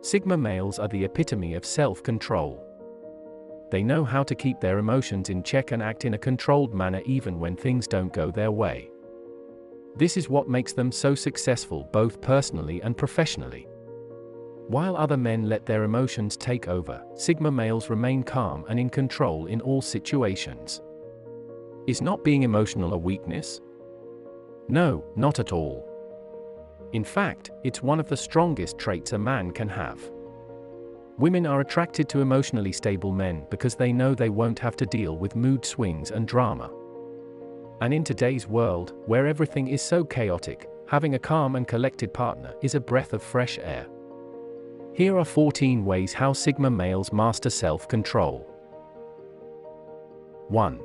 Sigma males are the epitome of self-control. They know how to keep their emotions in check and act in a controlled manner even when things don't go their way. This is what makes them so successful both personally and professionally. While other men let their emotions take over, Sigma males remain calm and in control in all situations. Is not being emotional a weakness? No, not at all. In fact, it's one of the strongest traits a man can have. Women are attracted to emotionally stable men because they know they won't have to deal with mood swings and drama. And in today's world, where everything is so chaotic, having a calm and collected partner is a breath of fresh air. Here are 14 ways how Sigma males master self-control. 1.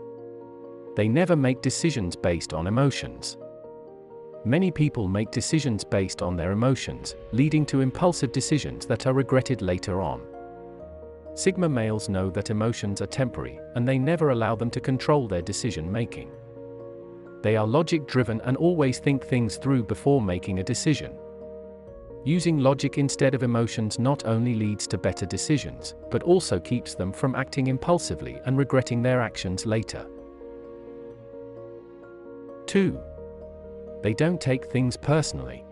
They never make decisions based on emotions. Many people make decisions based on their emotions, leading to impulsive decisions that are regretted later on. Sigma males know that emotions are temporary, and they never allow them to control their decision-making. They are logic-driven and always think things through before making a decision. Using logic instead of emotions not only leads to better decisions, but also keeps them from acting impulsively and regretting their actions later. 2. They don't take things personally.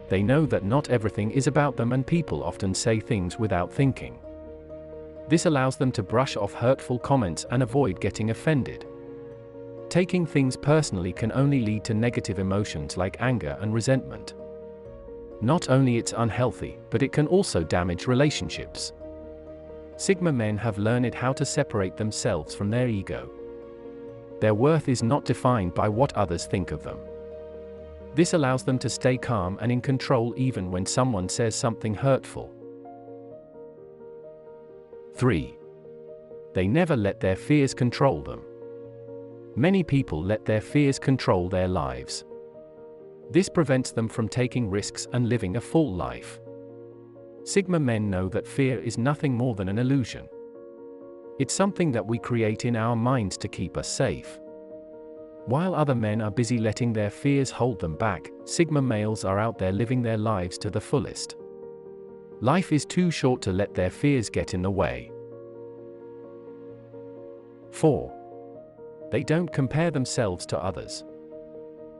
They know that not everything is about them and people often say things without thinking. This allows them to brush off hurtful comments and avoid getting offended. Taking things personally can only lead to negative emotions like anger and resentment. Not only it's unhealthy, but it can also damage relationships. Sigma men have learned how to separate themselves from their ego. Their worth is not defined by what others think of them. This allows them to stay calm and in control even when someone says something hurtful. 3. They never let their fears control them. Many people let their fears control their lives. This prevents them from taking risks and living a full life. Sigma men know that fear is nothing more than an illusion. It's something that we create in our minds to keep us safe. While other men are busy letting their fears hold them back, Sigma males are out there living their lives to the fullest. Life is too short to let their fears get in the way. 4. They don't compare themselves to others.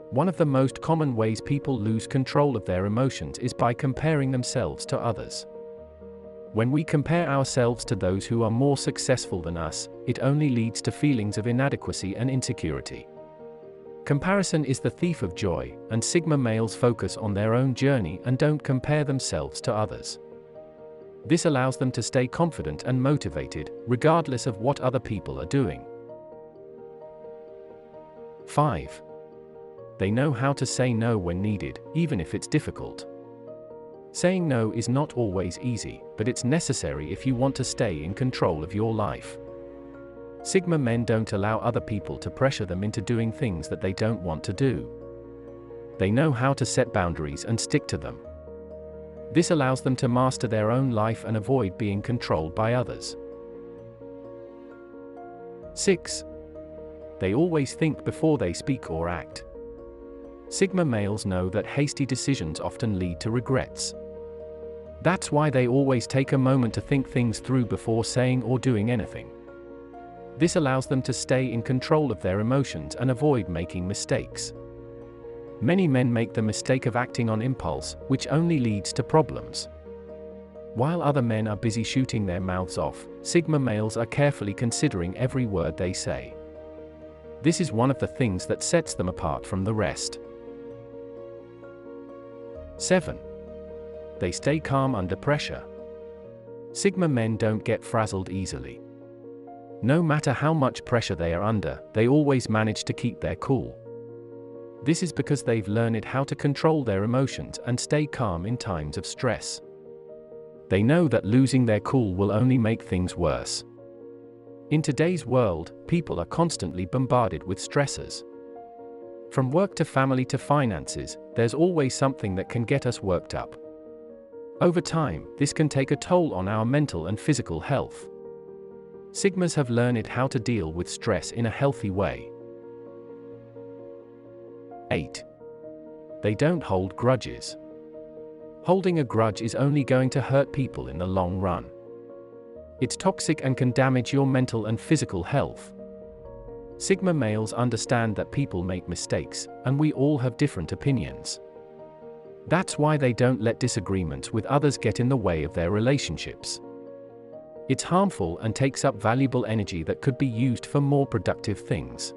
One of the most common ways people lose control of their emotions is by comparing themselves to others. When we compare ourselves to those who are more successful than us, it only leads to feelings of inadequacy and insecurity. Comparison is the thief of joy, and Sigma males focus on their own journey and don't compare themselves to others. This allows them to stay confident and motivated, regardless of what other people are doing. 5. They know how to say no when needed, even if it's difficult. Saying no is not always easy, but it's necessary if you want to stay in control of your life. Sigma men don't allow other people to pressure them into doing things that they don't want to do. They know how to set boundaries and stick to them. This allows them to master their own life and avoid being controlled by others. 6. They always think before they speak or act. Sigma males know that hasty decisions often lead to regrets. That's why they always take a moment to think things through before saying or doing anything. This allows them to stay in control of their emotions and avoid making mistakes. Many men make the mistake of acting on impulse, which only leads to problems. While other men are busy shooting their mouths off, Sigma males are carefully considering every word they say. This is one of the things that sets them apart from the rest. 7. They stay calm under pressure. Sigma men don't get frazzled easily. No matter how much pressure they are under, they always manage to keep their cool. This is because they've learned how to control their emotions and stay calm in times of stress. They know that losing their cool will only make things worse. In today's world, people are constantly bombarded with stressors. From work to family to finances, there's always something that can get us worked up. Over time, this can take a toll on our mental and physical health. Sigmas have learned how to deal with stress in a healthy way. 8. They don't hold grudges. Holding a grudge is only going to hurt people in the long run. It's toxic and can damage your mental and physical health. Sigma males understand that people make mistakes, and we all have different opinions. That's why they don't let disagreements with others get in the way of their relationships. It's harmful and takes up valuable energy that could be used for more productive things.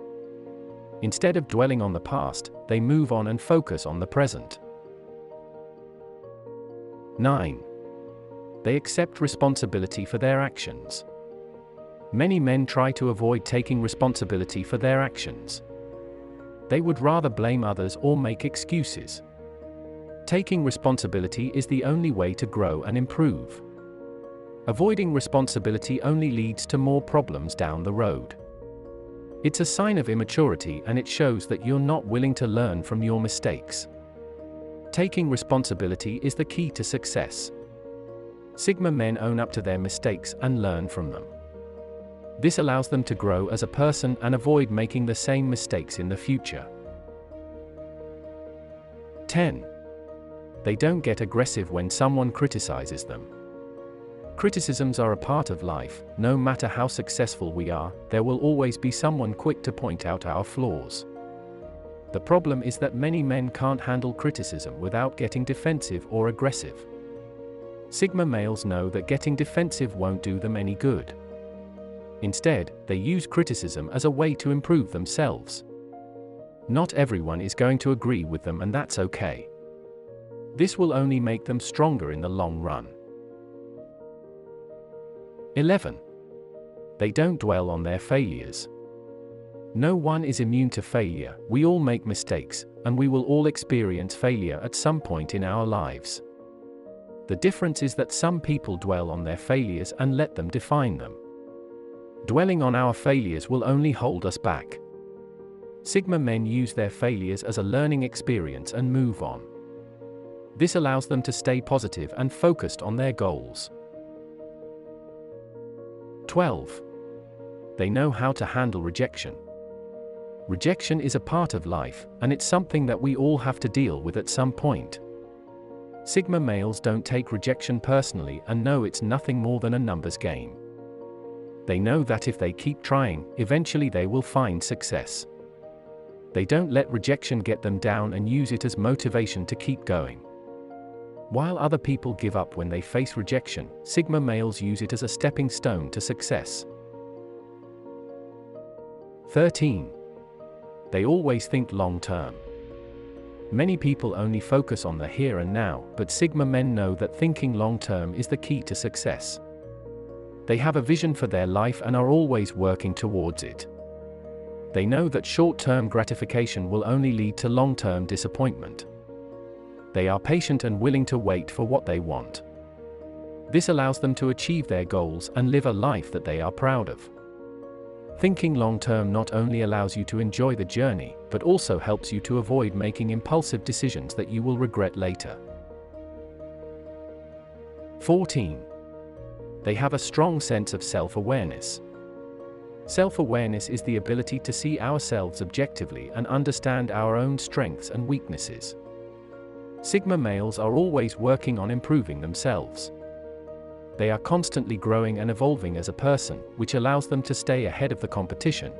Instead of dwelling on the past, they move on and focus on the present. 9. They accept responsibility for their actions. Many men try to avoid taking responsibility for their actions. They would rather blame others or make excuses. Taking responsibility is the only way to grow and improve. Avoiding responsibility only leads to more problems down the road. It's a sign of immaturity, and it shows that you're not willing to learn from your mistakes. Taking responsibility is the key to success. Sigma men own up to their mistakes and learn from them. This allows them to grow as a person and avoid making the same mistakes in the future. 10. They don't get aggressive when someone criticizes them. Criticisms are a part of life. No matter how successful we are, there will always be someone quick to point out our flaws. The problem is that many men can't handle criticism without getting defensive or aggressive. Sigma males know that getting defensive won't do them any good. Instead, they use criticism as a way to improve themselves. Not everyone is going to agree with them, and that's okay. This will only make them stronger in the long run. 11. They don't dwell on their failures. No one is immune to failure. We all make mistakes, and we will all experience failure at some point in our lives. The difference is that some people dwell on their failures and let them define them. Dwelling on our failures will only hold us back. Sigma men use their failures as a learning experience and move on. This allows them to stay positive and focused on their goals. 12. They know how to handle rejection. Rejection is a part of life, and it's something that we all have to deal with at some point. Sigma males don't take rejection personally and know it's nothing more than a numbers game. They know that if they keep trying, eventually they will find success. They don't let rejection get them down and use it as motivation to keep going. While other people give up when they face rejection, Sigma males use it as a stepping stone to success. 13. They always think long-term. Many people only focus on the here and now, but Sigma men know that thinking long-term is the key to success. They have a vision for their life and are always working towards it. They know that short-term gratification will only lead to long-term disappointment. They are patient and willing to wait for what they want. This allows them to achieve their goals and live a life that they are proud of. Thinking long-term not only allows you to enjoy the journey, but also helps you to avoid making impulsive decisions that you will regret later. 14. They have a strong sense of self-awareness. Self-awareness is the ability to see ourselves objectively and understand our own strengths and weaknesses. Sigma males are always working on improving themselves. They are constantly growing and evolving as a person, which allows them to stay ahead of the competition,